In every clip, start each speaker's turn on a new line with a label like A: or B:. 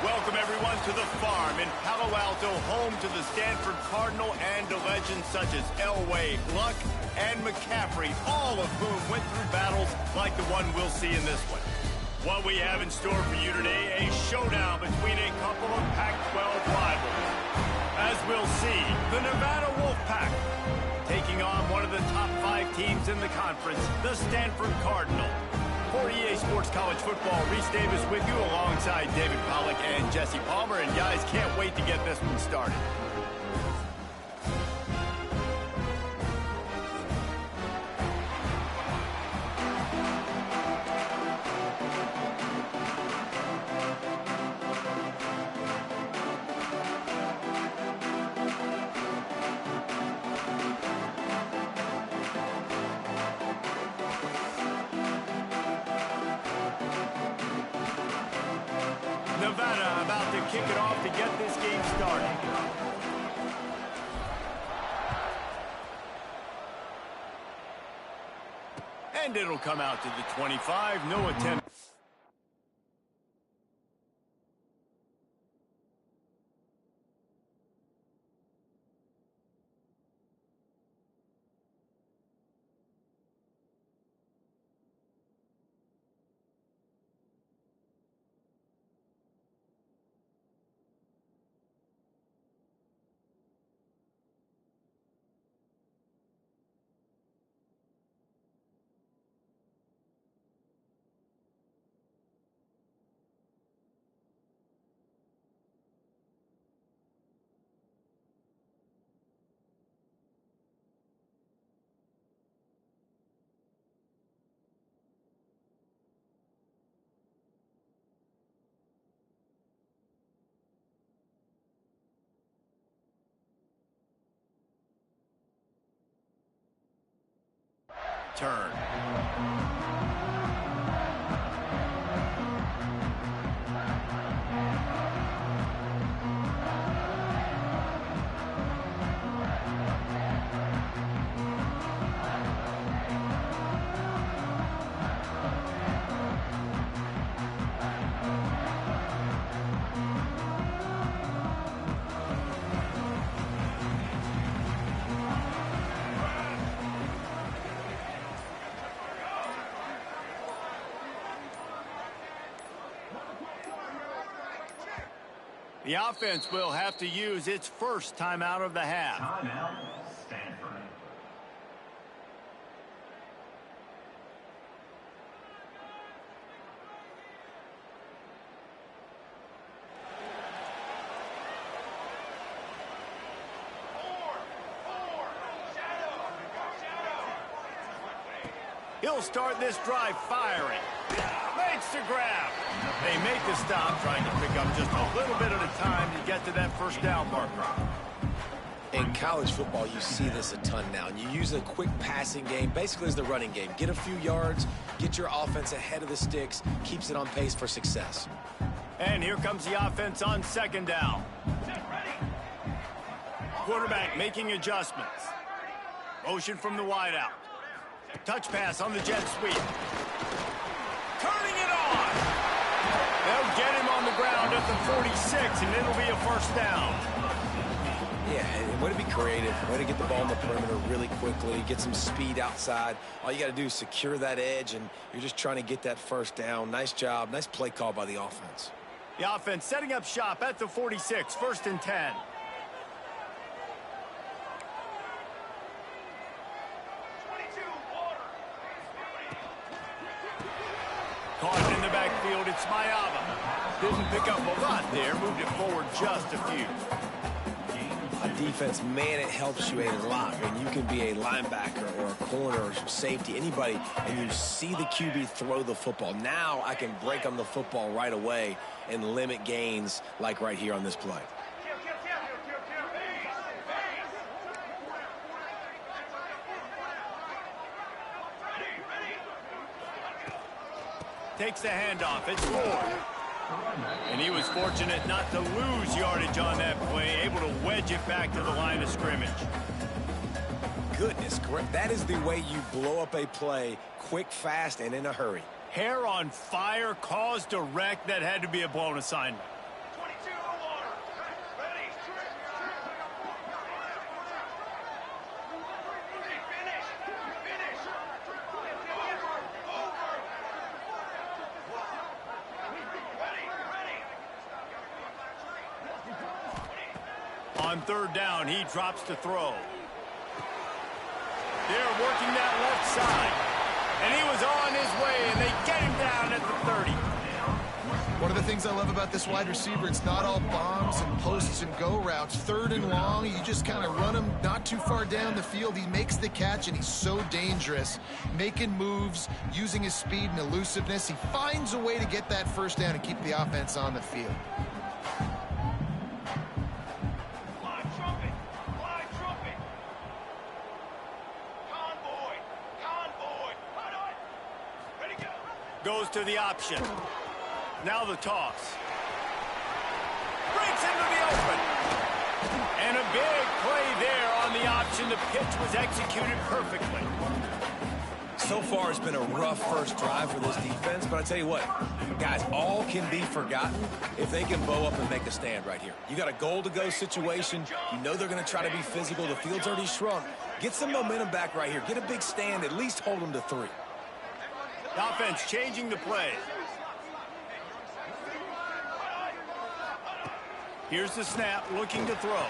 A: Welcome, everyone, to the farm in Palo Alto, home to the Stanford Cardinal and to legends such as Elway, Luck, and McCaffrey, all of whom went through battles like the one we'll see in this one. What we have in store for you today, a showdown between a couple of Pac-12 rivals. As we'll see, the Nevada Wolfpack taking on one of the top 5 teams in the conference, the Stanford Cardinal. For EA Sports College Football, Reese Davis with you alongside David Pollack and Jesse Palmer. And guys, can't wait to get this one started. Nevada about to kick it off to get this game started. And it'll come out to the 25. No attempt. Turn. The offense will have to use its first timeout of the half.
B: Timeout, Stanford.
A: He'll start this drive firing. Makes the grab. They make the stop, trying to pick up just a little bit at a time to get to that first down marker.
C: In college football, you see this a ton now. And you use a quick passing game, basically as the running game. Get a few yards, get your offense ahead of the sticks, keeps it on pace for success.
A: And here comes the offense on second down. Quarterback making adjustments. Motion from the wideout. Touch pass on the jet sweep. Turning it on. They'll get him on the ground at the 46, and it'll be a first down.
C: Yeah, and way to be creative. Way to get the ball on the perimeter really quickly, get some speed outside. All you got to do is secure that edge, and you're just trying to get that first down. Nice job. Nice play call by the offense.
A: The offense setting up shop at the 46, first and 10. Caught in the backfield, it's Mayava. Didn't pick up a lot there, moved it forward just a few.
C: A defense, man, it helps you a lot when you can be a linebacker or a corner or safety, anybody, and you see the QB throw the football. Now I can break on the football right away and limit gains like right here on this play.
A: Takes the handoff. It's Ford. And he was fortunate not to lose yardage on that play, able to wedge it back to the line of scrimmage.
C: Goodness, correct. That is the way you blow up a play, quick, fast, and in a hurry.
A: Hair on fire, cause direct. That had to be a blown assignment. On third down, he drops to throw. They're working that left side. And he was on his way, and they get him down at the 30.
D: One of the things I love about this wide receiver, it's not all bombs and posts and go routes. Third and long, you just kind of run him not too far down the field. He makes the catch, and he's so dangerous. Making moves, using his speed and elusiveness. He finds a way to get that first down and keep the offense on the field.
A: Goes to the option. Now the toss. Breaks into the open. And a big play there on the option. The pitch was executed perfectly.
C: So far, it's been a rough first drive for this defense, but I tell you what, guys, all can be forgotten if they can bow up and make a stand right here. You got a goal-to-go situation. You know they're going to try to be physical. The field's already shrunk. Get some momentum back right here. Get a big stand. At least hold them to 3.
A: The offense changing the play. Here's the snap, looking to throw.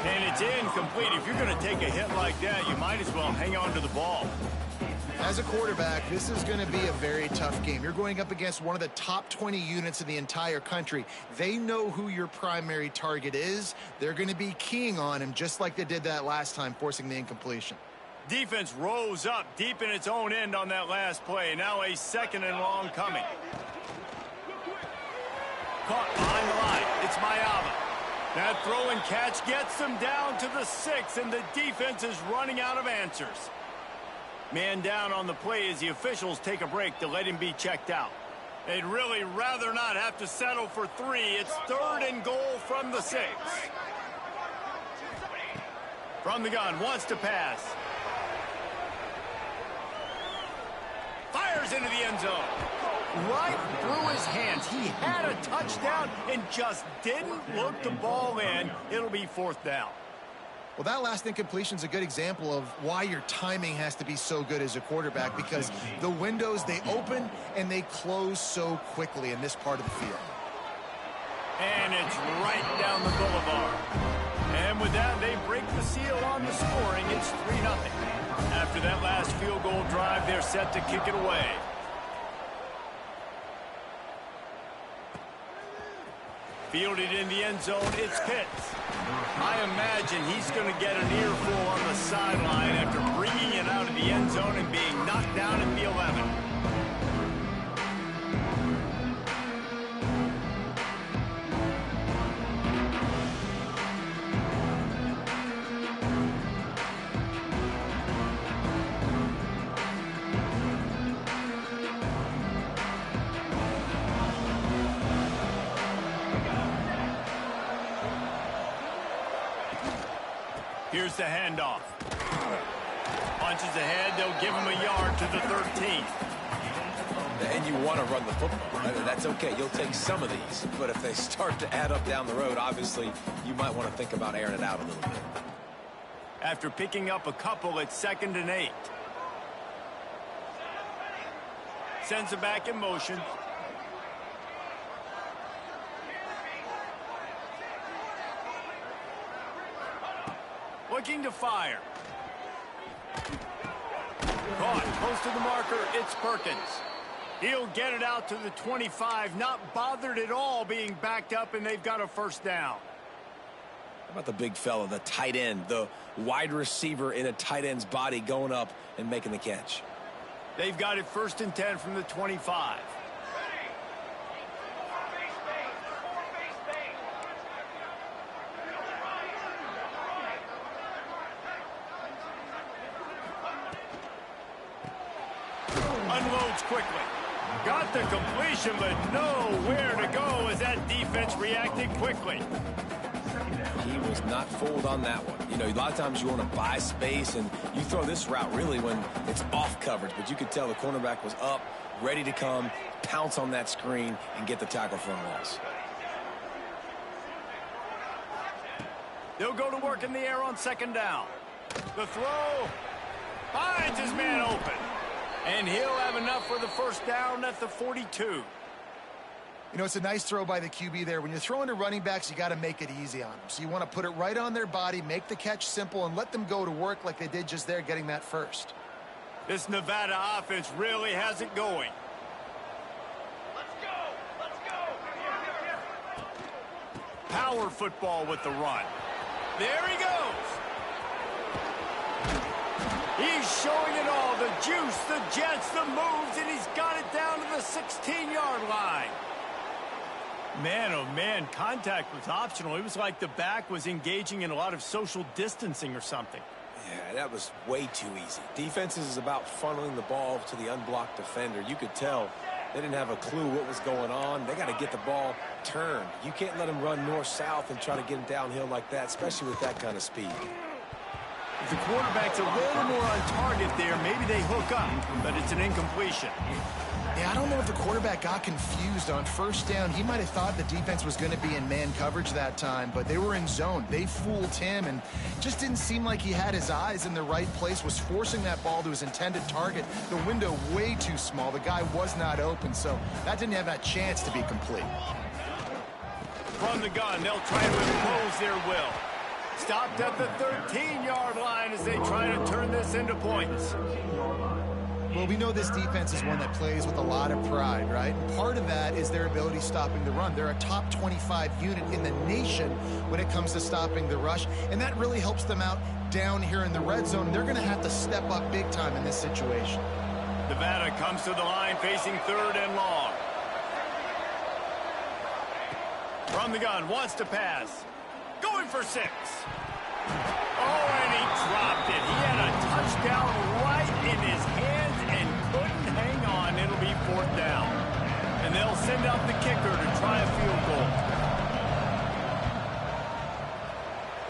A: And it's incomplete. If you're going to take a hit like that, you might as well hang on to the ball.
D: As a quarterback, this is going to be a very tough game. You're going up against one of the top 20 units in the entire country. They know who your primary target is. They're going to be keying on him just like they did that last time, forcing the incompletion.
A: Defense rose up deep in its own end on that last play. Now a second and long coming. Caught behind the line. It's Ive. That throw and catch gets them down to the 6, and the defense is running out of answers. Man down on the play as the officials take a break to let him be checked out. They'd really rather not have to settle for 3. It's third and goal from the 6. From the gun, wants to pass. Fires into the end zone. Right through his hands. He had a touchdown and just didn't look the ball in. It'll be fourth down.
D: Well, that last incompletion is a good example of why your timing has to be so good as a quarterback, because the windows, they open and they close so quickly in this part of the field.
A: And it's right down the boulevard. And with that, they break the seal on the scoring. It's 3-0. After that last field goal drive, they're set to kick it away. Fielded in the end zone, it's Pitts. I imagine he's going to get an earful on the sideline after bringing it out of the end zone and being knocked down at the 11. Here's the handoff. Punches ahead. They'll give him a yard to the 13.
C: And you want to run the football. That's okay. You'll take some of these. But if they start to add up down the road, obviously, you might want to think about airing it out a little bit.
A: After picking up a couple, it's 2nd and 8. Sends it back in motion. Looking to fire. Caught close to the marker. It's Perkins. He'll get it out to the 25. Not bothered at all being backed up, and they've got a first down.
C: How about the big fella, the tight end, the wide receiver in a tight end's body going up and making the catch?
A: They've got it 1st and 10 from the 25. Unloads quickly. Got the completion, but nowhere to go as that defense reacted quickly.
C: He was not fooled on that one. You know, a lot of times you want to buy space, and you throw this route really when it's off coverage. But you could tell the cornerback was up, ready to come, pounce on that screen, and get the tackle for a loss.
A: They'll go to work in the air on 2nd down. The throw finds his man open. And he'll have enough for the first down at the 42.
D: You know, it's a nice throw by the QB there. When you're throwing to running backs, you got to make it easy on them. So you want to put it right on their body, make the catch simple, and let them go to work like they did just there, getting that first.
A: This Nevada offense really has it going.
B: Let's go! Let's go!
A: Power football with the run. There he goes. He's showing it all. The juice, the jets, the moves, and he's got it down to the 16-yard line. Man, oh man, contact was optional. It was like the back was engaging in a lot of social distancing or something.
C: Yeah, that was way too easy. Defenses is about funneling the ball to the unblocked defender. You could tell they didn't have a clue what was going on. They got to get the ball turned. You can't let them run north-south and try to get him downhill like that, especially with that kind of speed.
A: If the quarterback's a little more on target there, maybe they hook up, but it's an incompletion.
D: Yeah, I don't know if the quarterback got confused on first down. He might have thought the defense was going to be in man coverage that time, but they were in zone. They fooled him, and just didn't seem like he had his eyes in the right place, was forcing that ball to his intended target. The window way too small. The guy was not open, so that didn't have that chance to be complete.
A: From the gun, they'll try to impose their will. Stopped at the 13-yard line as they try to turn this into points.
D: Well, we know this defense is one that plays with a lot of pride, right? And part of that is their ability stopping the run. They're a top 25 unit in the nation when it comes to stopping the rush, and that really helps them out down here in the red zone. They're going to have to step up big time in this situation.
A: Nevada comes to the line facing 3rd and long. From the gun, wants to pass. Going for 6. Oh, and he dropped it. He had a touchdown right in his hands and couldn't hang on. It'll be 4th down. And they'll send out the kicker to try a field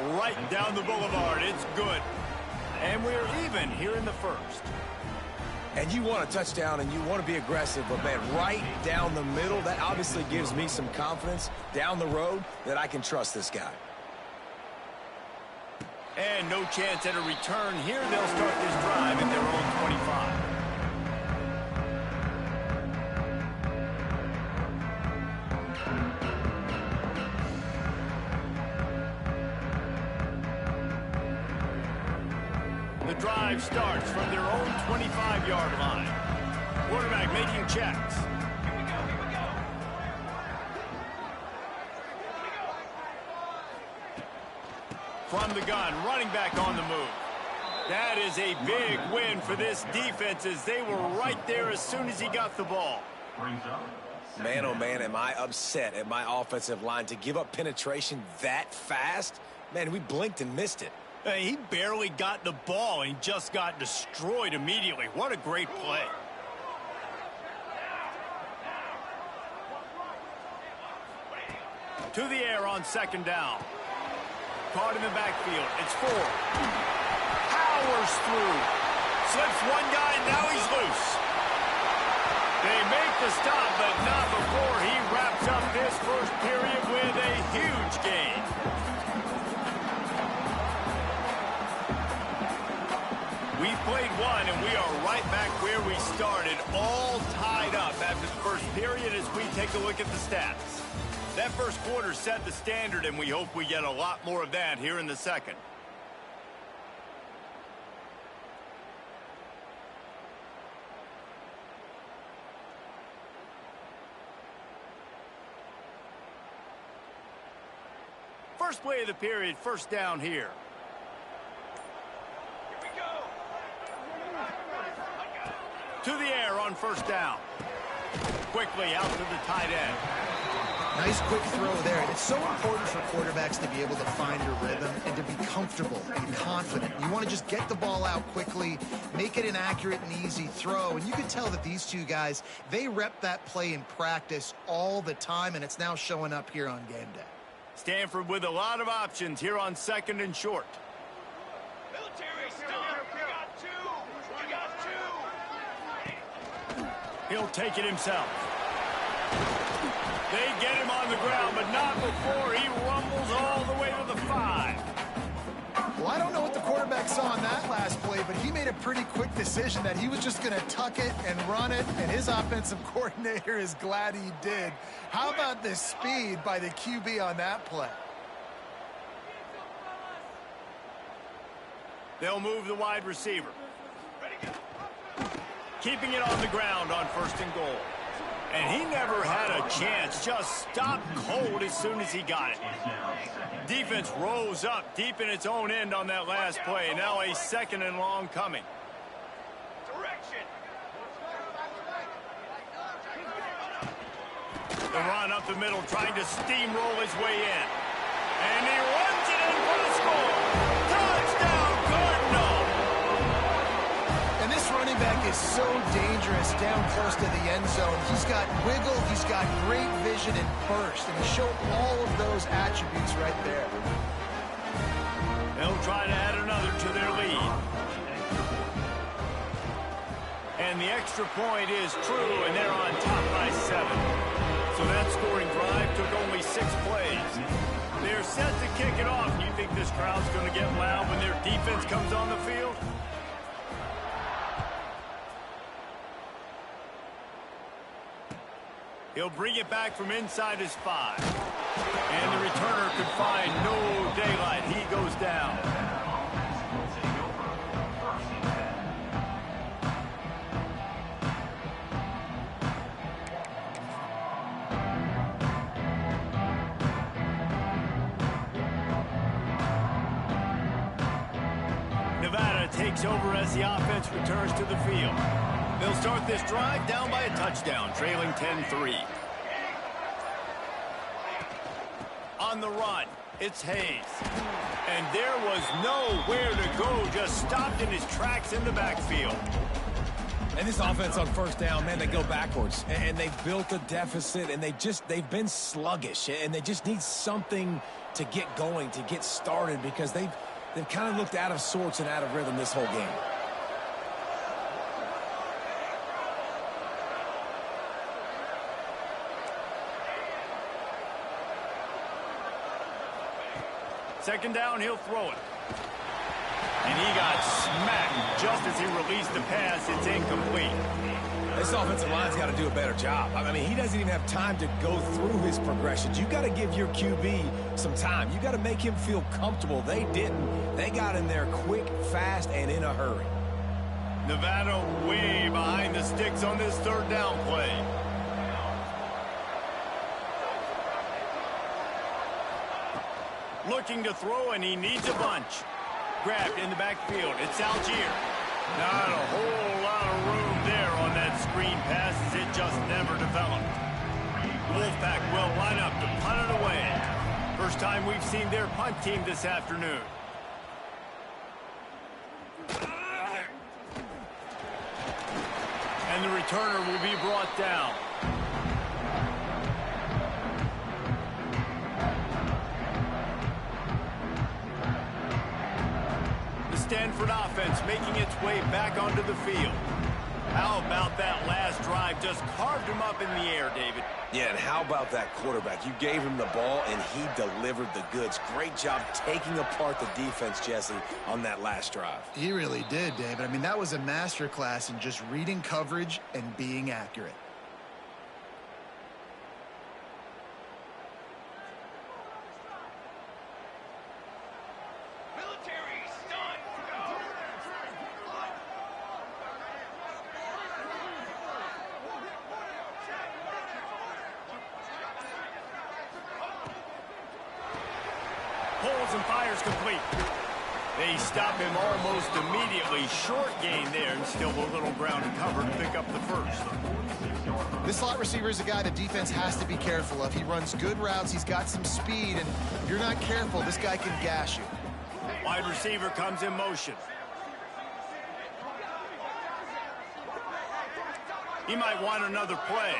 A: goal. Right down the boulevard. It's good. And we're even here in the first.
C: And you want a touchdown and you want to be aggressive, but man, right down the middle, that obviously gives me some confidence down the road that I can trust this guy.
A: And no chance at a return here. They'll start this drive at their own 25. The drive starts from their own 25-yard line. Quarterback making checks. From the gun, running back on the move. That is a big win for this defense as they were right there as soon as he got the ball.
C: Man, oh man, am I upset at my offensive line to give up penetration that fast? Man, we blinked and missed it.
A: He barely got the ball and just got destroyed immediately. What a great play. To the air on 2nd down. Caught in the backfield. It's 4. Powers through. Slips one guy, and now he's loose. They make the stop, but not before he wraps up this first period with a huge gain. We played one, and we are right back where we started, all tied up after the first period as we take a look at the stats. That first quarter set the standard, and we hope we get a lot more of that here in the second. First play of the period, 1st down here. To the air on 1st down. Quickly out to the tight end.
D: Nice quick throw there. It's so important for quarterbacks to be able to find a rhythm and to be comfortable and confident. You want to just get the ball out quickly, make it an accurate and easy throw. And you can tell that these two guys, they rep that play in practice all the time, and it's now showing up here on game day.
A: Stanford with a lot of options here on 2nd and short.
B: Military, stop! We got 2! We got 2!
A: He'll take it himself. They get him on the ground, but not before he rumbles all the way to the 5.
D: Well, I don't know what the quarterback quarterback saw on that last play, but he made a pretty quick decision that he was just going to tuck it and run it, and his offensive coordinator is glad he did. How about the speed by the QB on that play?
A: They'll move the wide receiver. Keeping it on the ground on 1st and goal. And he never had a chance, just stopped cold as soon as he got it. Defense rose up deep in its own end on that last play. Now a 2nd and long coming.
B: Direction.
A: The run up the middle, trying to steamroll his way in. And he runs it in for the score. Touchdown, Cardinal!
D: And this running back is so dangerous down close to the end zone. He's got wiggle, he's got great vision and burst, and he showed all of those attributes right there.
A: They'll try to add another to their lead. And the extra point is true, and they're on top by 7. So that scoring drive took only 6 plays. They're set to kick it off. You think this crowd's going to get loud when their defense comes on the field? He'll bring it back from inside his 5. And the returner could find no daylight. He goes down. Nevada takes over as the offense returns to the field. They'll start this drive down by a touchdown, trailing 10-3. On the run, it's Hayes. And there was nowhere to go, just stopped in his tracks in the backfield.
C: And this offense on 1st down, man, they go backwards. And they've built a deficit, and they've been sluggish. And they just need something to get going, to get started, because they've kind of looked out of sorts and out of rhythm this whole game.
A: Second down, he'll throw it. And he got smacked just as he released the pass. It's incomplete.
C: This offensive line's got to do a better job. I mean, he doesn't even have time to go through his progressions. You got to give your QB some time. You got to make him feel comfortable. They didn't. They got in there quick, fast, and in a hurry.
A: Nevada way behind the sticks on this 3rd down play. Looking to throw, and he needs a bunch. Grabbed in the backfield. It's Algier. Not a whole lot of room there on that screen pass, as it just never developed. Wolfpack will line up to punt it away. First time we've seen their punt team this afternoon. And the returner will be brought down. Stanford offense making its way back onto the field. How about that last drive? Just carved him up in the air, David.
C: Yeah, and how about that quarterback? You gave him the ball, and he delivered the goods. Great job taking apart the defense, Jesse, on that last drive.
D: He really did, David. I mean, that was a masterclass in just reading coverage and being accurate.
A: Pulls and fires complete. They stop him almost immediately. Short gain there, and still a little ground to cover to pick up the 1st.
D: This slot receiver is a guy the defense has to be careful of. He runs good routes. He's got some speed, and if you're not careful, this guy can gash you.
A: Wide receiver comes in motion. He might want another play.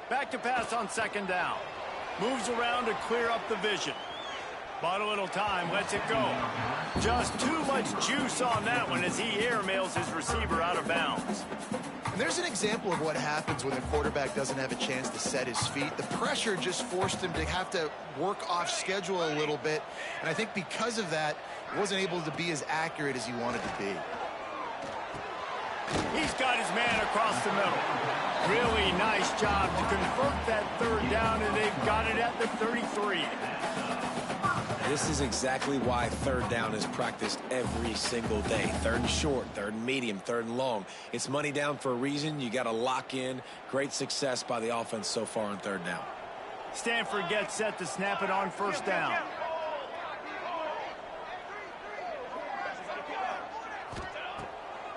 A: Back to pass on 2nd down. Moves around to clear up the vision. Bought a little time, lets it go. Just too much juice on that one as he airmails his receiver out of bounds.
D: And there's an example of what happens when the quarterback doesn't have a chance to set his feet. The pressure just forced him to have to work off schedule a little bit. And I think because of that, he wasn't able to be as accurate as he wanted to be.
A: He's got his man across the middle. Really nice job to convert that third down, and they've got it at the 33.
C: This is exactly why third down is practiced every single day. Third and short, third and medium, third and long. It's money down for a reason. You got to lock in. Great success by the offense so far on third down.
A: Stanford gets set to snap it on first down.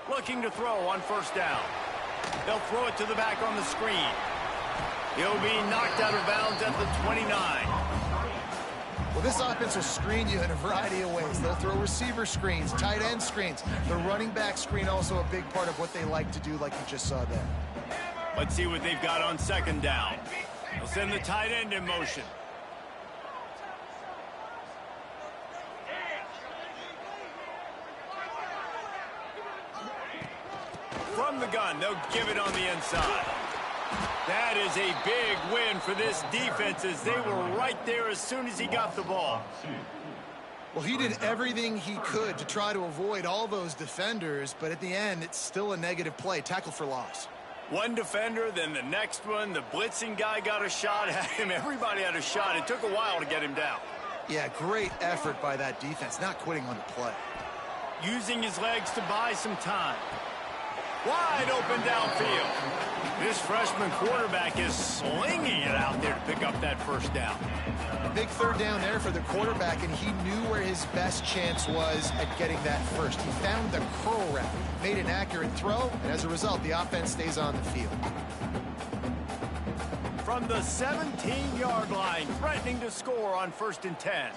A: Looking to throw on first down. They'll throw it to the back on the screen. He'll be knocked out of bounds at the 29.
D: Well, this offense will screen you in a variety of ways. They'll throw receiver screens, tight end screens. The running back screen also a big part of what they like to do, like you just saw there.
A: Let's see what they've got on second down. They'll send the tight end in motion. From the gun, they'll give it on the inside. That is a big win for this defense as they were right there as soon as he got the ball.
D: Well, he did everything he could to try to avoid all those defenders, but at the end, it's still a negative play. Tackle for loss.
A: One defender, then the next one. The blitzing guy got a shot at him. Everybody had a shot. It took a while to get him down.
D: Yeah, great effort by that defense, not quitting on the play.
A: Using his legs to buy some time. Wide open downfield. This freshman quarterback is slinging it out there to pick up that first down.
D: Big third down there for the quarterback, and he knew where his best chance was at getting that first. He found the curl route, made an accurate throw, and as a result, the offense stays on the field.
A: From the 17-yard line, threatening to score on first and 10.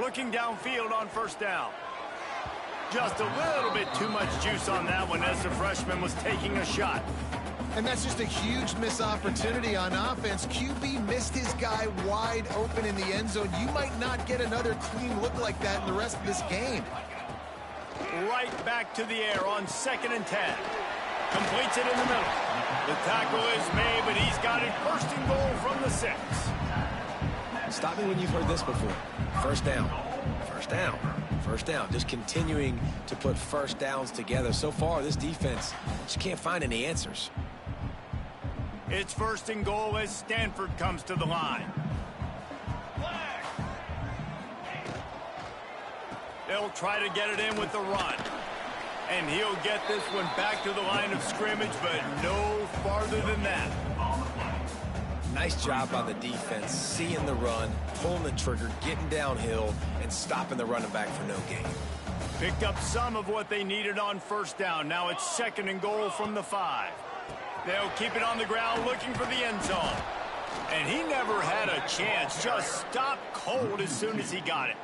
A: Looking downfield on first down. Just a little bit too much juice on that one as the freshman was taking a shot.
D: And that's just a huge missed opportunity on offense. QB missed his guy wide open in the end zone. You might not get another clean look like that in the rest of this game.
A: Right back to the air on second and 10. Completes it in the middle. The tackle is made, but he's got it first and goal from the 6.
C: Stop me when you've heard this before. First down. First down. First down. Just continuing to put first downs together. So far, this defense just can't find any answers.
A: It's first and goal as Stanford comes to the line. They'll try to get it in with the run. And he'll get this one back to the line of scrimmage, but no farther than that.
C: Nice job by the defense, seeing the run, pulling the trigger, getting downhill, and stopping the running back for no gain.
A: Picked up some of what they needed on first down. Now it's second and goal from the 5. They'll keep it on the ground looking for the end zone. And he never had a chance. Just stopped cold as soon as he got it.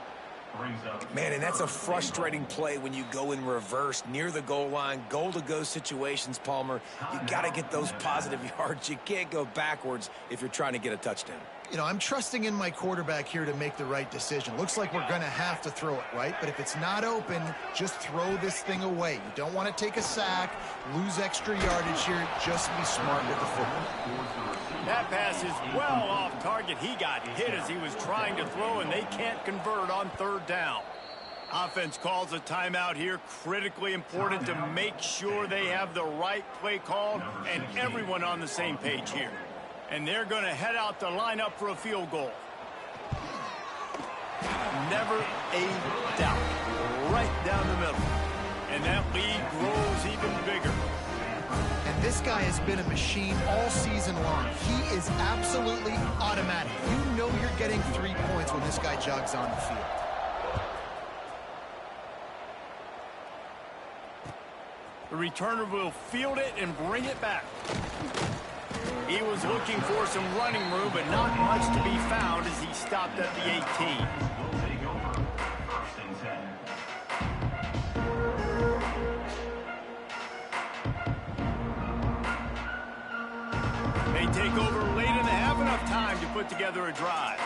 C: Man, and that's a frustrating play when you go in reverse near the goal line, goal-to-go situations, Palmer. You got to get those positive yards. You can't go backwards if you're trying to get a touchdown.
D: You know, I'm trusting in my quarterback here to make the right decision. Looks like we're going to have to throw it, right? But if it's not open, just throw this thing away. You don't want to take a sack, lose extra yardage here. Just be smart with the football.
A: That pass is well off target. He got hit as he was trying to throw, and they can't convert on third down. Offense calls a timeout here. Critically important to make sure they have the right play called and everyone on the same page here. And they're going to head out to line up for a field goal. Never a doubt. Right down the middle. And that lead grows even bigger.
D: And this guy has been a machine all season long. He is absolutely automatic. You know you're getting 3 points when this guy jogs on the field.
A: The returner will field it and bring it back. He was looking for some running room, but not much to be found as he stopped at the 18. They take over late in the half, enough time to put together a drive.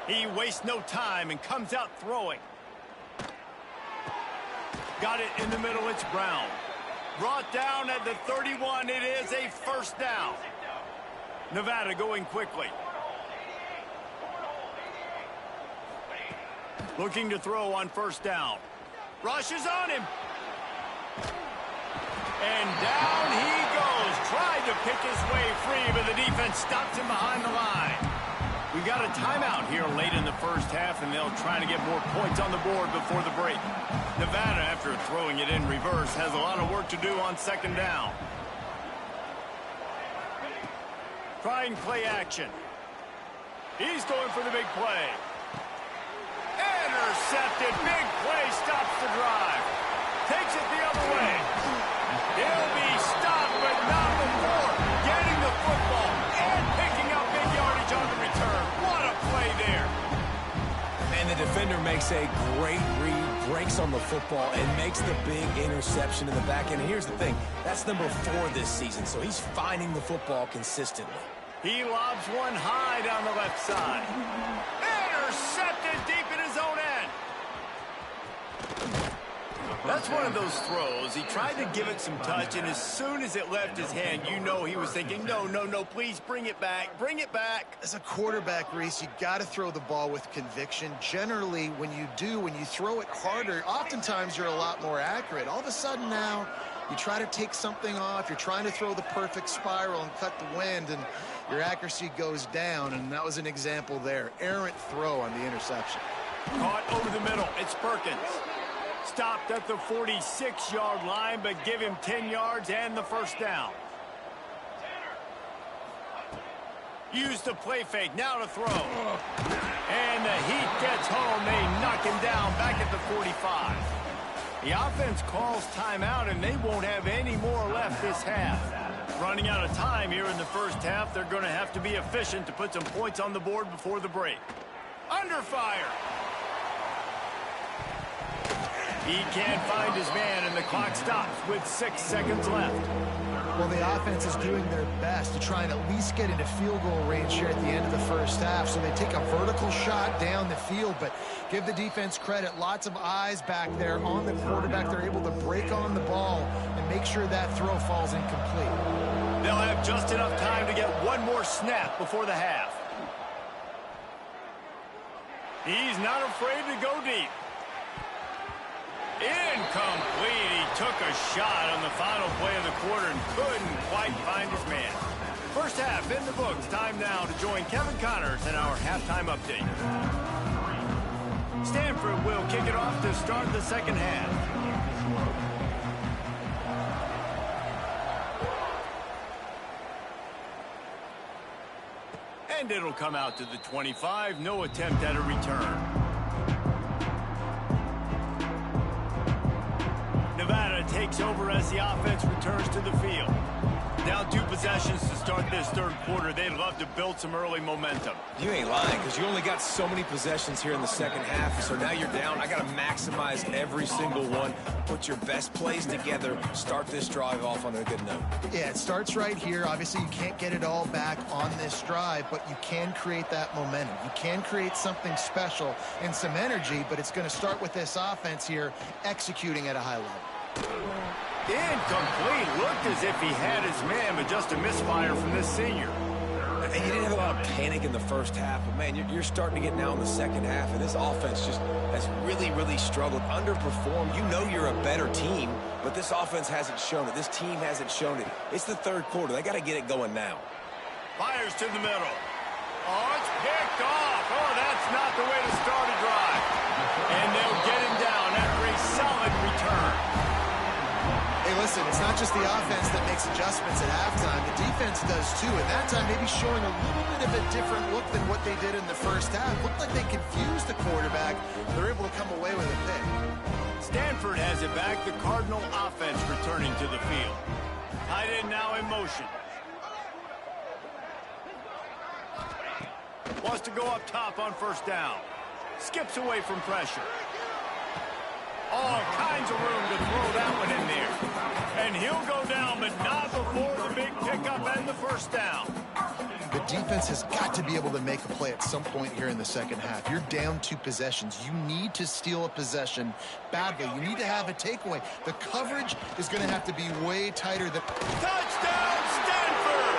A: He wastes no time and comes out throwing. Got it in the middle. It's Brown. Brought down at the 31. It is a first down. Nevada going quickly. Looking to throw on first down. Rushes on him. And down he goes. Tried to pick his way free, but the defense stops him behind the line. We got a timeout here late in the first half, and they'll try to get more points on the board before the break. Nevada, after throwing it in reverse, has a lot of work to do on second down. Trying play action. He's going for the big play. Intercepted. Big play stops the drive. Takes it the other way. He'll be stopped, but not before getting the football and picking up big yardage on the return. What a play there.
C: And the defender makes a great read, breaks on the football, and makes the big interception in the back end. And here's the thing, that's number 4 this season, so he's finding the football consistently.
A: He lobs one high down the left side. Intercepted deep in his own end. That's one of those throws. He tried to give it some touch, and as soon as it left his hand, you know he was thinking, no, no, no, please bring it back. Bring it back.
D: As a quarterback, Reese, you got to throw the ball with conviction. Generally, when you throw it harder, oftentimes you're a lot more accurate. All of a sudden now, you try to take something off. You're trying to throw the perfect spiral and cut the wind, and your accuracy goes down, and that was an example there. Errant throw on the interception.
A: Caught over the middle. It's Perkins. Stopped at the 46-yard line, but give him 10 yards and the first down. Use the play fake. Now to throw. And the heat gets home. They knock him down back at the 45. The offense calls timeout, and they won't have any more left this half. Running out of time here in the first half. They're going to have to be efficient to put some points on the board before the break. Under fire. He can't find his man, and the clock stops with 6 seconds left.
D: Well, the offense is doing their best to try and at least get into field goal range here at the end of the first half. So they take a vertical shot down the field, but give the defense credit. Lots of eyes back there on the quarterback. They're able to break on the ball and make sure that throw falls incomplete.
A: They'll have just enough time to get one more snap before the half. He's not afraid to go deep. Incomplete. He took a shot on the final play of the quarter and couldn't quite find his man. First half in the books. Time now to join Kevin Connors in our halftime update. Stanford will kick it off to start the second half. And it'll come out to the 25. No attempt at a return. Nevada takes over as the offense returns to the field. Down 2 possessions to start this third quarter. They'd love to build some early momentum.
C: You ain't lying, because you only got so many possessions here in the second half, so now you're down. I got to maximize every single one, put your best plays together, start this drive off on a good note.
D: Yeah, it starts right here. Obviously, you can't get it all back on this drive, but you can create that momentum. You can create something special and some energy, but it's going to start with this offense here executing at a high level.
A: Incomplete. Looked as if he had his man, but just a misfire from this senior.
C: And you didn't have a lot of panic in the first half, but, man, you're starting to get now in the second half, and this offense just has really, really struggled, underperformed. You know you're a better team, but this offense hasn't shown it. This team hasn't shown it. It's the third quarter. They got to get it going now.
A: Fires to the middle. Oh, it's picked off. Oh, that's not the way to start a drive. And they'll get him down after a solid return.
D: Hey, listen, it's not just the offense that makes adjustments at halftime. The defense does too, and that time maybe showing a little bit of a different look than what they did in the first half. Looked like they confused the quarterback. They're able to come away with a pick.
A: Stanford has it back. The Cardinal offense returning to the field. Tight end now in motion. Wants to go up top on first down. Skips away from pressure. All kinds of room to throw that one in there. And he'll go down, but not before the big pickup and the first down.
D: The defense has got to be able to make a play at some point here in the second half. You're down 2 possessions. You need to steal a possession badly. You need to have a takeaway. The coverage is going to have to be way tighter than...
A: Touchdown, Stanford!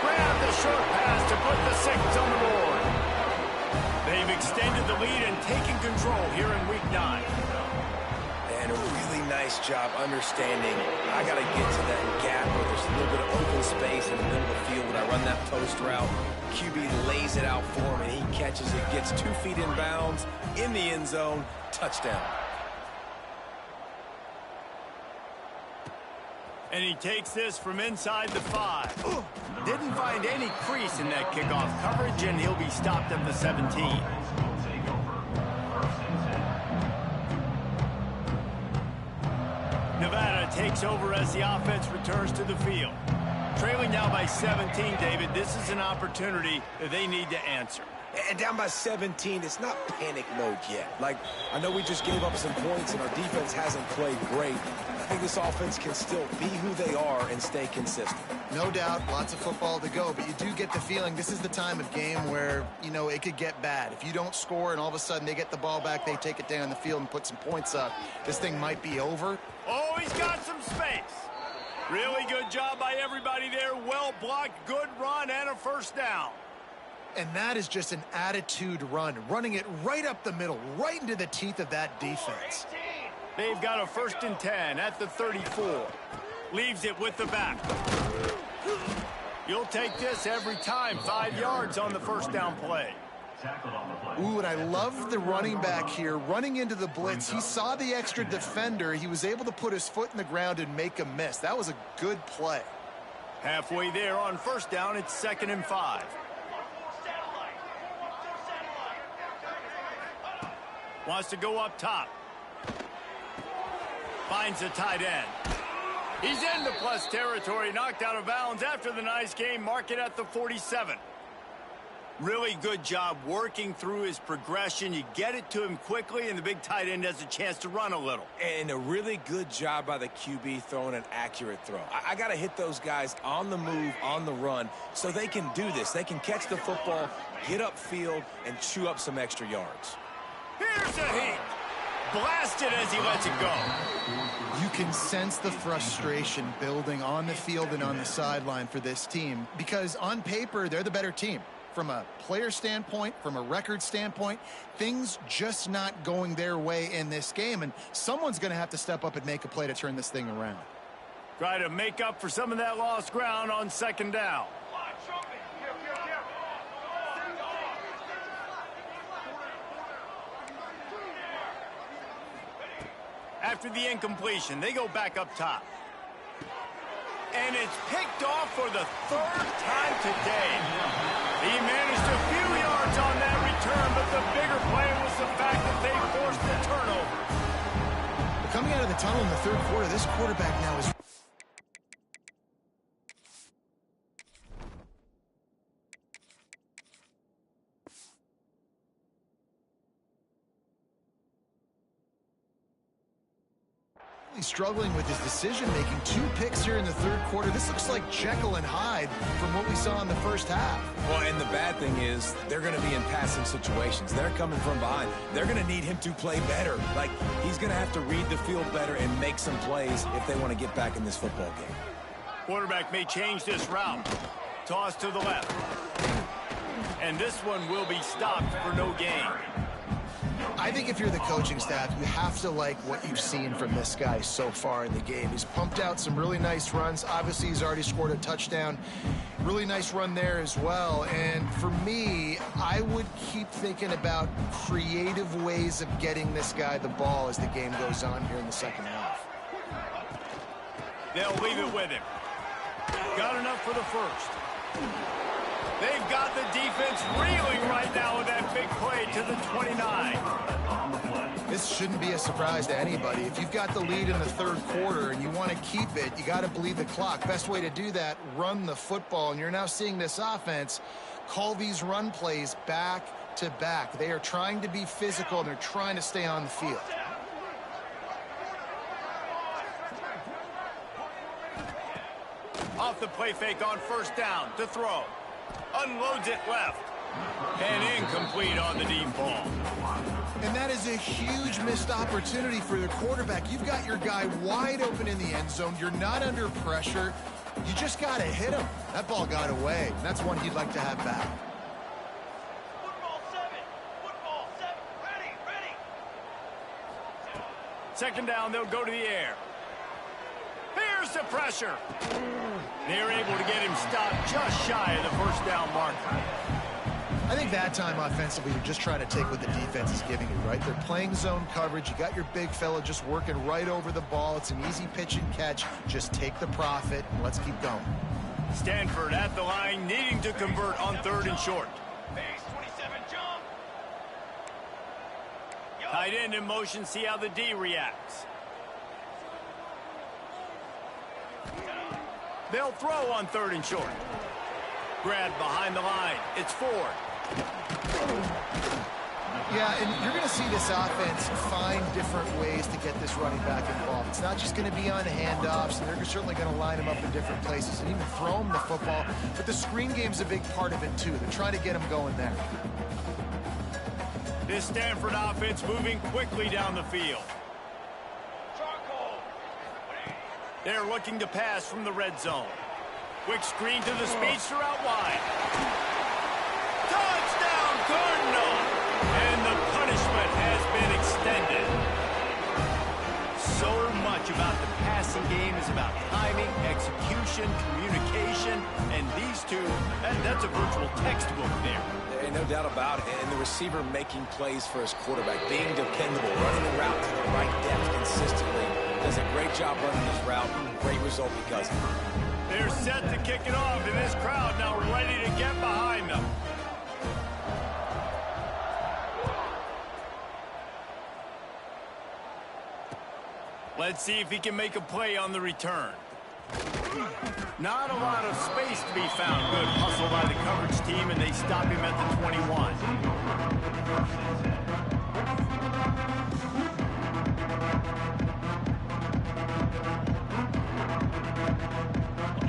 A: Grab the short pass to put the Saints on the board. They've extended the lead and taken control here in Week 9.
C: And a really nice job understanding I got to get to that gap where there's a little bit of open space in the middle of the field. When I run that post route, QB lays it out for him, and he catches it, gets 2 feet in bounds, in the end zone, touchdown.
A: And he takes this from inside the 5. Didn't find any crease in that kickoff coverage, and he'll be stopped at the 17. Nevada takes over as the offense returns to the field. Trailing now by 17, David, this is an opportunity that they need to answer.
C: And down by 17, it's not panic mode yet. Like, I know we just gave up some points and our defense hasn't played great. I think this offense can still be who they are and stay consistent.
D: No doubt, lots of football to go, but you do get the feeling this is the time of game where, you know, it could get bad. If you don't score and all of a sudden they get the ball back, they take it down the field and put some points up, this thing might be over.
A: Oh, he's got some space. Really good job by everybody there. Well blocked, good run, and a first down.
D: And that is just an attitude run, running it right up the middle, right into the teeth of that defense.
A: They've got a 1st and 10 at the 34. Leaves it with the back. You'll take this every time. 5 yards on the first down play.
D: Ooh, and I love the running back here, running into the blitz. He saw the extra defender. He was able to put his foot in the ground and make a miss. That was a good play.
A: Halfway there on first down, it's 2nd and 5. Wants to go up top. Finds a tight end. He's into plus territory, knocked out of bounds after the nice game. Mark it at the 47. Really good job working through his progression. You get it to him quickly, and the big tight end has a chance to run a little.
C: And a really good job by the QB throwing an accurate throw. I got to hit those guys on the move, on the run, so they can do this. They can catch the football, get upfield, and chew up some extra yards.
A: Here's a hit. Blasted as he lets it go.
D: You can sense the frustration building on the field and on the sideline for this team because on paper, they're the better team. From a player standpoint, from a record standpoint, things just not going their way in this game, and someone's going to have to step up and make a play to turn this thing around.
A: Try to make up for some of that lost ground on 2nd down. After the incompletion, they go back up top. And it's picked off for the 3rd time today. He managed a few yards on that return, but the bigger play was the fact that they forced the turnover.
D: Coming out of the tunnel in the 3rd quarter, this quarterback now is struggling with his decision-making. 2 picks here in the 3rd quarter. This looks like Jekyll and Hyde from what we saw in the first half.
C: Well, and the bad thing is they're going to be in passing situations. They're coming from behind. They're going to need him to play better. Like, he's going to have to read the field better and make some plays if they want to get back in this football game.
A: Quarterback may change this route. Toss to the left. And this one will be stopped for no gain.
D: I think if you're the coaching staff, you have to like what you've seen from this guy so far in the game. He's pumped out some really nice runs. Obviously, he's already scored a touchdown. Really nice run there as well. And for me, I would keep thinking about creative ways of getting this guy the ball as the game goes on here in the second half.
A: They'll leave it with him. Got enough for the first. They've got the defense reeling right now with that big play to the 29.
D: This shouldn't be a surprise to anybody. If you've got the lead in the 3rd quarter and you want to keep it, you got to bleed the clock. Best way to do that, run the football. And you're now seeing this offense call these run plays back to back. They are trying to be physical, and they're trying to stay on the field.
A: Off the play fake on first down to throw. Unloads it left. And incomplete on the deep ball.
D: And that is a huge missed opportunity for the quarterback. You've got your guy wide open in the end zone. You're not under pressure. You just got to hit him. That ball got away. That's one he'd like to have back.
B: Football 7. Football 7. Ready.
A: Second down, they'll go to the air. Here's the pressure. They're able to get him stopped just shy of the first down marker.
D: I think that time offensively, you're just trying to take what the defense is giving you, right? They're playing zone coverage. You got your big fella just working right over the ball. It's an easy pitch and catch. Just take the profit and let's keep going.
A: Stanford at the line, needing to convert on 3rd and short.
B: Base 27 jump.
A: Tight end in motion, see how the D reacts. They'll throw on 3rd and short. Grabbed behind the line. It's Ford.
D: Yeah, and you're going to see this offense find different ways to get this running back involved. It's not just going to be on handoffs, and they're certainly going to line him up in different places and even throw him the football. But the screen game's a big part of it, too. They're trying to get him going there.
A: This Stanford offense moving quickly down the field.
B: Charcoal.
A: They're looking to pass from the red zone. Quick screen to the speedster out wide. Touchdown, Cardinal! And the punishment has been extended. So much about the passing game is about timing, execution, communication, and these two, that's a virtual textbook there.
C: No doubt about it. And the receiver making plays for his quarterback, being dependable, running the route to the right depth consistently. Does a great job running his route. Great result because of it.
A: They're set to kick it off, and this crowd now ready to get behind them. Let's see if he can make a play on the return. Not a lot of space to be found. Good hustle by the coverage team, and they stop him at the 21.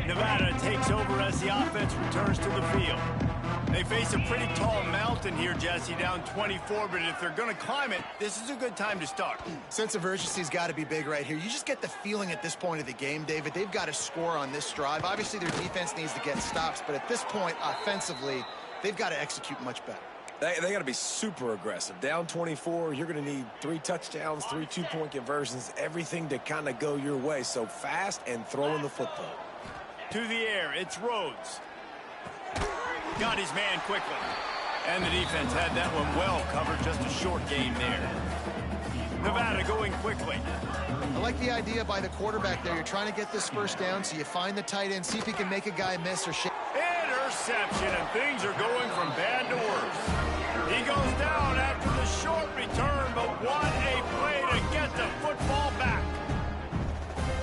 A: Nevada takes over as the offense returns to the field. They face a pretty tall mountain here, Jesse, down 24, but if they're going to climb it, this is a good time to start.
D: Sense of urgency's got to be big right here. You just get the feeling at this point of the game, David, they've got to score on this drive. Obviously, their defense needs to get stops, but at this point, offensively, they've got to execute much better.
C: They got to be super aggressive. Down 24, you're going to need 3 touchdowns, 3 two-point conversions, everything to kind of go your way. So fast and throwing the football.
A: To the air, it's Rhodes. Got his man quickly. And the defense had that one well covered, just a short gain there. Nevada going quickly.
D: I like the idea by the quarterback there. You're trying to get this first down, so you find the tight end, see if he can make a guy miss or shake.
A: Interception, and things are going from bad to worse. He goes down after the short return, but what a play to get the football back.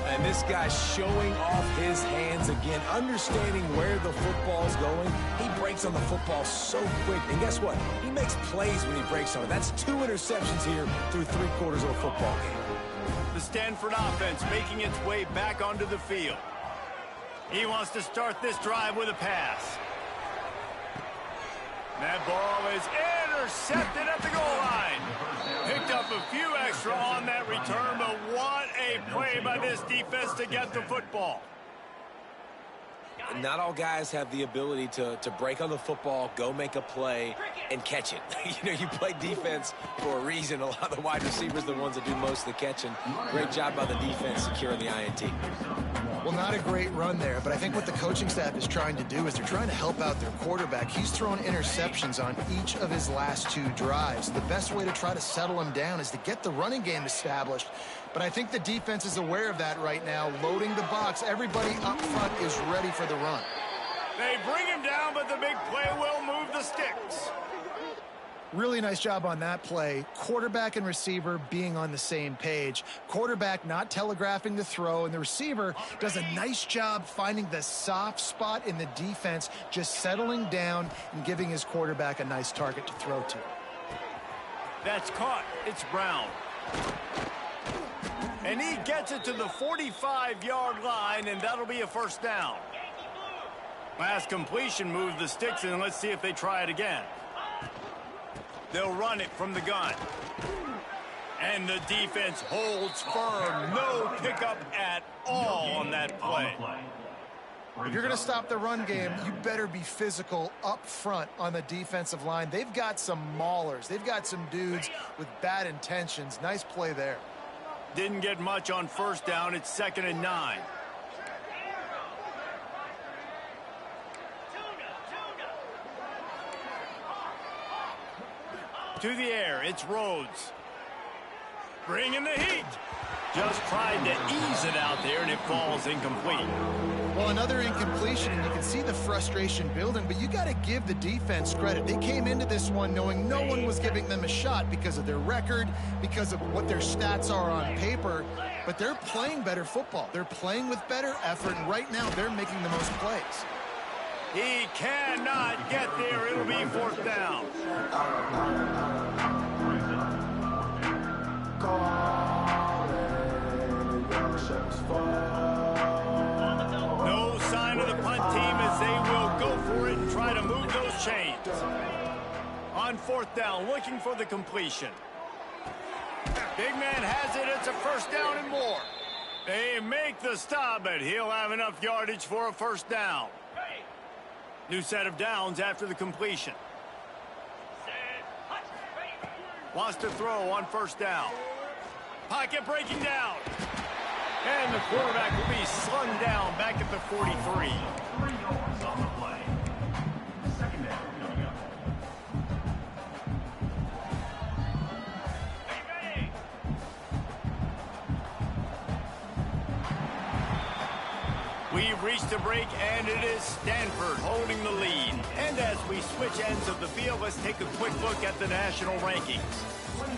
C: And this guy's showing off his hands again, understanding where the football's going. He breaks on the football so quick. And guess what? He makes plays when he breaks on it. That's 2 interceptions here through 3 quarters of a football game.
A: The Stanford offense making its way back onto the field. He wants to start this drive with a pass. That ball is intercepted at the goal line. Picked up a few extra on that return, but what a play by this defense to get the football.
C: Not all guys have the ability to break on the football, go make a play, and catch it. You play defense for a reason. A lot of the wide receivers are the ones that do most of the catching. Great job by the defense securing the INT.
D: Well, not a great run there, but I think what the coaching staff is trying to do is they're trying to help out their quarterback. He's thrown interceptions on each of his last 2 drives. The best way to try to settle him down is to get the running game established. But I think the defense is aware of that right now, loading the box. Everybody up front is ready for the run.
A: They bring him down, but the big play will move the sticks.
D: Really nice job on that play. Quarterback and receiver being on the same page. Quarterback not telegraphing the throw, and the receiver does a nice job finding the soft spot in the defense, just settling down and giving his quarterback a nice target to throw to.
A: That's caught. It's Brown. And he gets it to the 45-yard line, and that'll be a first down. Last completion moved the sticks, and let's see if they try it again. They'll run it from the gun. And the defense holds firm. No pickup at all on that play.
D: If you're going to stop the run game, you better be physical up front on the defensive line. They've got some maulers. They've got some dudes with bad intentions. Nice play there.
A: Didn't get much on first down. It's 2nd and 9. To the air, it's Rhodes. Bringing the heat. Just tried to ease it out there, and it falls incomplete.
D: Well, another incompletion, and you can see the frustration building, but you got to give the defense credit. They came into this one knowing no one was giving them a shot because of their record, because of what their stats are on paper, but they're playing better football. They're playing with better effort, and right now they're making the most plays.
A: He cannot get there. It'll be 4th down. No sign of the punt team as they will go for it and try to move those chains. On 4th down, looking for the completion. Big man has it. It's a 1st down and more. They make the stop, but he'll have enough yardage for a 1st down. New set of downs after the completion. Wants to throw on 1st down. Pocket breaking down. And the quarterback will be slung down back at the 43. We've reached a break, and it is Stanford holding the lead. And as we switch ends of the field, let's take a quick look at the national rankings.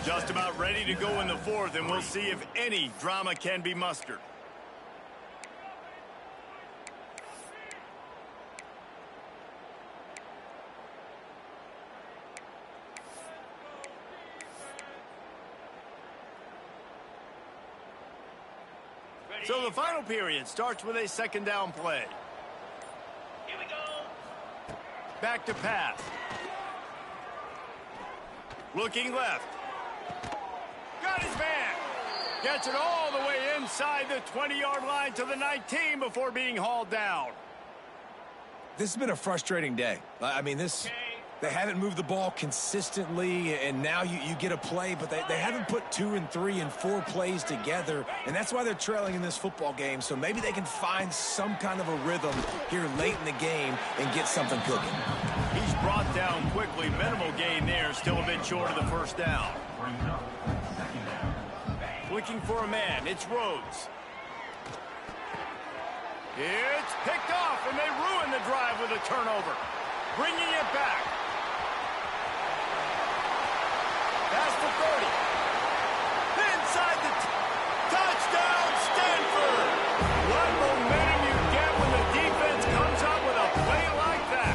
A: Just about ready to go in the 4th, and we'll see if any drama can be mustered. So the final period starts with a 2nd down play.
B: Here we go.
A: Back to pass. Looking left. Got his man. Gets it all the way inside the 20-yard line to the 19 before being hauled down.
C: This has been a frustrating day. I mean, they haven't moved the ball consistently, and now you get a play, but they haven't put 2 and 3 and 4 plays together, and that's why they're trailing in this football game. So maybe they can find some kind of a rhythm here late in the game and get something cooking.
A: He's brought down quickly. Minimal gain there, still a bit short of the 1st down. Looking for a man, it's Rhodes. It's picked off, and they ruin the drive with a turnover. Bringing it back. Past the 30. Inside the touchdown, Stanford. What momentum you get when the defense comes up with a play like that.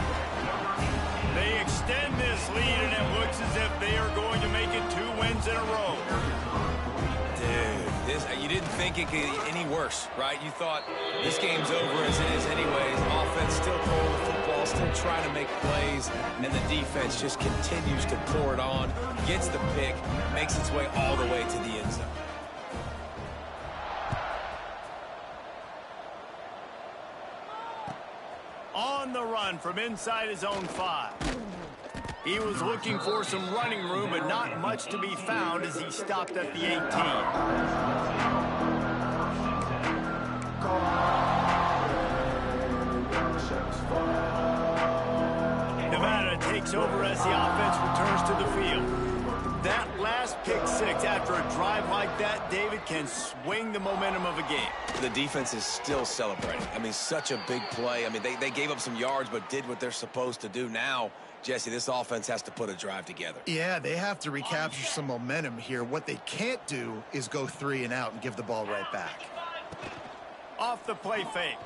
A: They extend this lead, and it looks as if they are going to make it 2 wins in a row.
C: You didn't think it could get any worse, right? You thought this game's over as it is anyways. Offense still throwing the football, still trying to make plays, and the defense just continues to pour it on, gets the pick, makes its way all the way to the end zone.
A: On the run from inside his own 5. He was looking for some running room, but not much to be found as he stopped at the 18. Nevada takes over as the offense returns to the field. That last pick 6 after a drive like that, David, can swing the momentum of a game.
C: The defense is still celebrating. I mean, such a big play. I mean, they gave up some yards but did what they're supposed to do. Now, Jesse, this offense has to put a drive together.
D: Yeah, they have to recapture some momentum here. What they can't do is go 3 and out and give the ball right back.
A: Off the play fake.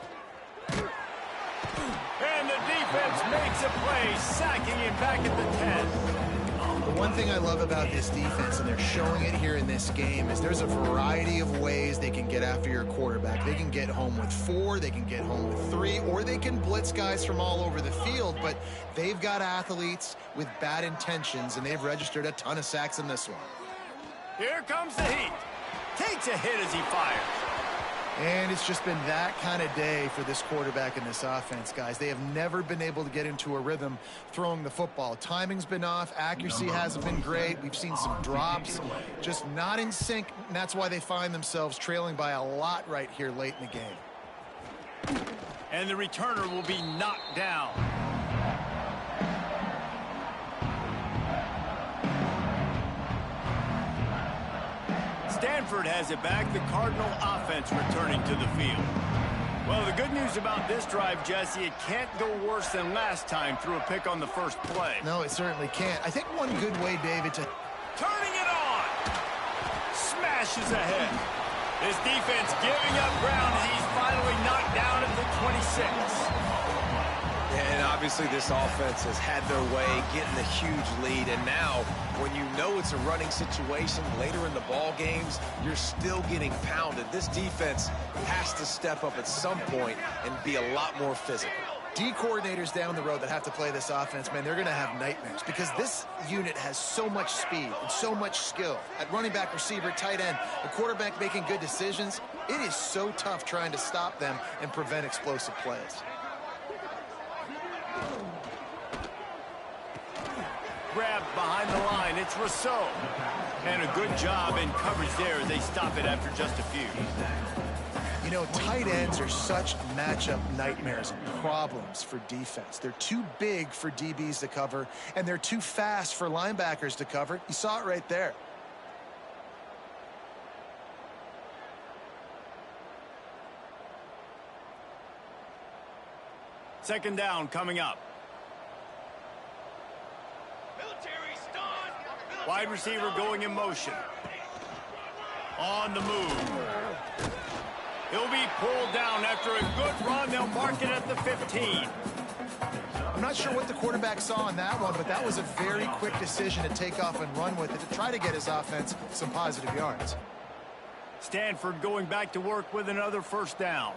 A: And the defense makes a play, sacking him back at the 10.
D: One thing I love about this defense, and they're showing it here in this game, is there's a variety of ways they can get after your quarterback. They can get home with 4, they can get home with 3, or they can blitz guys from all over the field, but they've got athletes with bad intentions, and they've registered a ton of sacks in this one.
A: Here comes the heat. Takes a hit as he fires.
D: And it's just been that kind of day for this quarterback and this offense, guys. They have never been able to get into a rhythm throwing the football. Timing's been off. Accuracy hasn't been great. We've seen some drops. Just not in sync, and that's why they find themselves trailing by a lot right here late in the game.
A: And the returner will be knocked down. Stanford has it back. The Cardinal offense returning to the field. Well, the good news about this drive, Jesse, it can't go worse than last time through a pick on the first play.
D: No, it certainly can't. I think one good way, David, to...
A: Turning it on! Smashes ahead. This defense giving up ground as he's finally knocked down at the 26.
C: And obviously this offense has had their way, getting a huge lead. And now, when you know it's a running situation later in the ball games, you're still getting pounded. This defense has to step up at some point and be a lot more physical.
D: D coordinators down the road that have to play this offense, man, they're going to have nightmares because this unit has so much speed and so much skill. At running back, receiver, tight end, the quarterback making good decisions, it is so tough trying to stop them and prevent explosive plays.
A: Grabbed behind the line, it's Rousseau. And a good job in coverage there as they stop it after just a few.
D: You know, tight ends are such matchup nightmares and problems for defense. They're too big for DBs to cover, and they're too fast for linebackers to cover. You saw it right there.
A: Second down coming up. Wide receiver going in motion. On the move. He'll be pulled down after a good run. They'll mark it at the 15.
D: I'm not sure what the quarterback saw on that one, but that was a very quick decision to take off and run with it to try to get his offense some positive yards.
A: Stanford going back to work with another first down.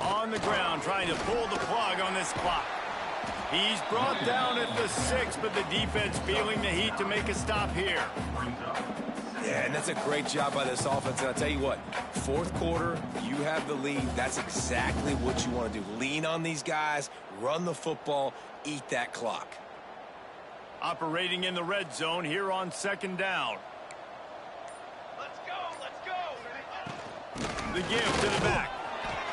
A: On the ground, trying to pull the plug on this clock. He's brought down at the 6, but the defense feeling the heat to make a stop here.
C: Yeah, and that's a great job by this offense. And I'll tell you what, fourth quarter, you have the lead. That's exactly what you want to do. Lean on these guys, run the football, eat that clock.
A: Operating in the red zone here on second down.
B: Let's go, let's go.
A: The give to the back.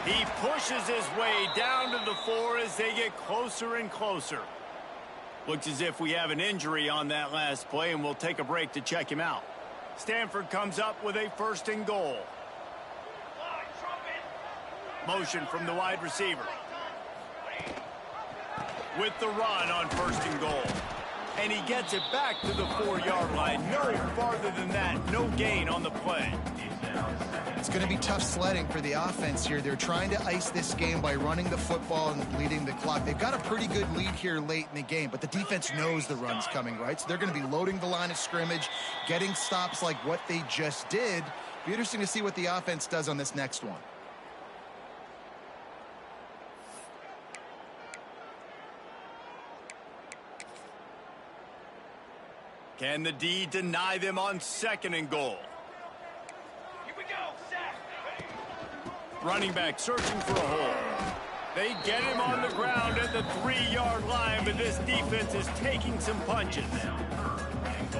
A: He pushes his way down to the 4 as they get closer and closer. Looks as if we have an injury on that last play, and we'll take a break to check him out. Stanford comes up with a first and goal. Motion from the wide receiver. With the run on first and goal. And he gets it back to the 4-yard line. No farther than that. No gain on the play.
D: It's going to be tough sledding for the offense here. They're trying to ice this game by running the football and bleeding the clock. They've got a pretty good lead here late in the game, but the defense knows the run's coming, right? So they're going to be loading the line of scrimmage, getting stops like what they just did. Be interesting to see what the offense does on this next one.
A: Can the D deny them on second and goal? Running back searching for a hole. They get him on the ground at the 3-yard line, but this defense is taking some punches.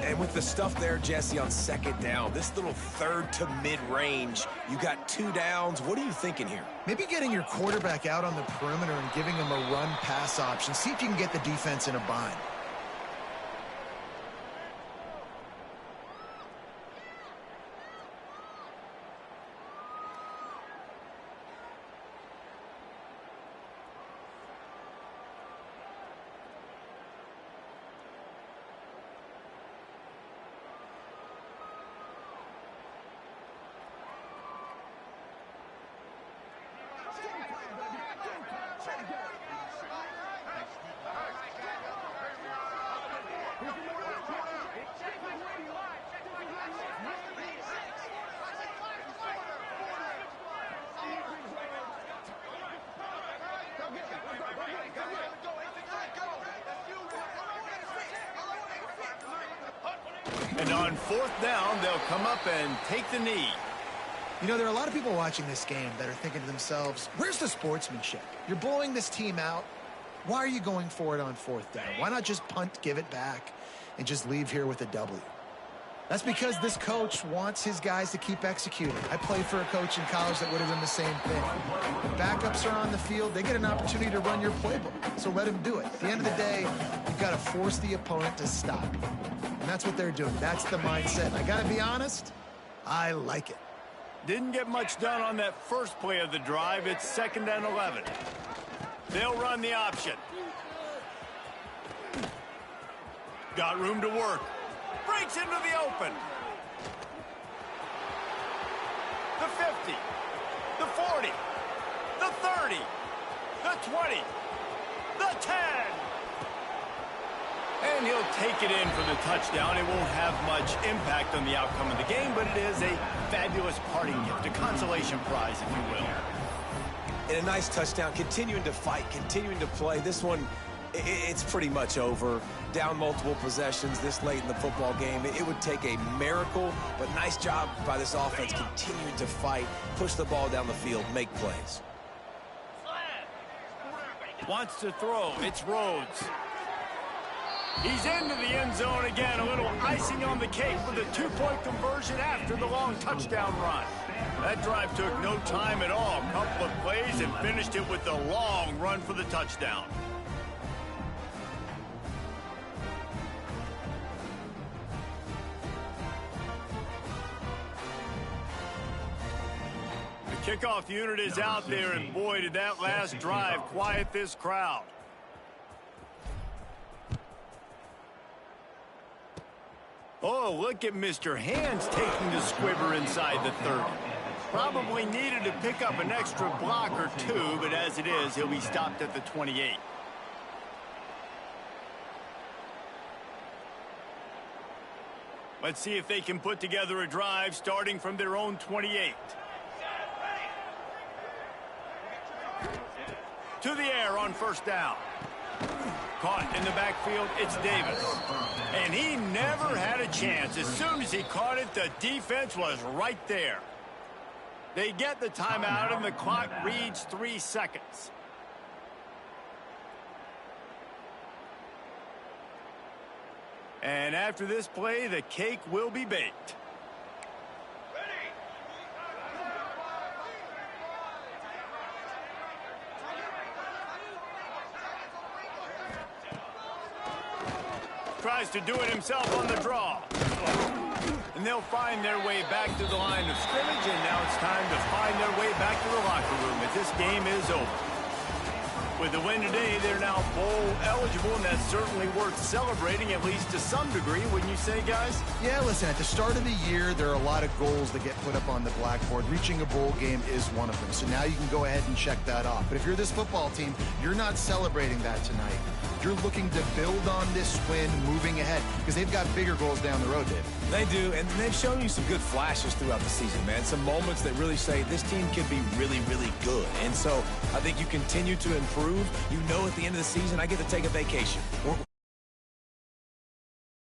C: And with the stuff there, Jesse, on second down, this little third to mid-range, you got 2 downs. What are you thinking here?
D: Maybe getting your quarterback out on the perimeter and giving him a run-pass option. See if you can get the defense in a bind.
A: And on 4th down, they'll come up and take the knee.
D: You know, there are a lot of people watching this game that are thinking to themselves, where's the sportsmanship? You're blowing this team out. Why are you going for it on 4th down? Why not just punt, give it back, and just leave here with a W? That's because this coach wants his guys to keep executing. I played for a coach in college that would have done the same thing. The backups are on the field. They get an opportunity to run your playbook, so let them do it. At the end of the day, you've got to force the opponent to stop you. And that's what they're doing. That's the mindset. And I got to be honest, I like it.
A: Didn't get much done on that first play of the drive. It's 2nd and 11. They'll run the option. Got room to work. Breaks into the open. The 50. The 40. The 30. The 20. The 10. And he'll take it in for the touchdown. It won't have much impact on the outcome of the game, but it is a fabulous parting gift, a consolation prize, if you will.
C: And a nice touchdown, continuing to fight, continuing to play. This one, it's pretty much over. Down multiple possessions this late in the football game. It would take a miracle, but nice job by this offense continuing to fight, push the ball down the field, make plays.
A: Wants to throw. It's Rhodes. He's into the end zone again. A little icing on the cake with a 2-point conversion after the long touchdown run. That drive took no time at all. A couple of plays and finished it with a long run for the touchdown. The kickoff unit is out there, and boy, did that last drive quiet this crowd. Oh, look at Mr. Hands taking the squibber inside the 30. Probably needed to pick up an extra block or two, but as it is, he'll be stopped at the 28. Let's see if they can put together a drive starting from their own 28. To the air on 1st down. Caught in the backfield, it's Davis. And he never had a chance. As soon as he caught it, the defense was right there. They get the timeout, and the clock reads 3 seconds. And after this play, the cake will be baked. Tries to do it himself on the draw. And they'll find their way back to the line of scrimmage, and now it's time to find their way back to the locker room as this game is over. With the win today, they're now bowl eligible, and that's certainly worth celebrating, at least to some degree, wouldn't you say, guys?
D: Yeah, listen, at the start of the year, there are a lot of goals that get put up on the blackboard. Reaching a bowl game is one of them. So now you can go ahead and check that off. But if you're this football team, you're not celebrating that tonight. You're looking to build on this win moving ahead because they've got bigger goals down the road, David.
C: They do, and they've shown you some good flashes throughout the season, man. Some moments that really say this team can be really, really good. And so I think you continue to improve. You know at the end of the season, I get to take a vacation.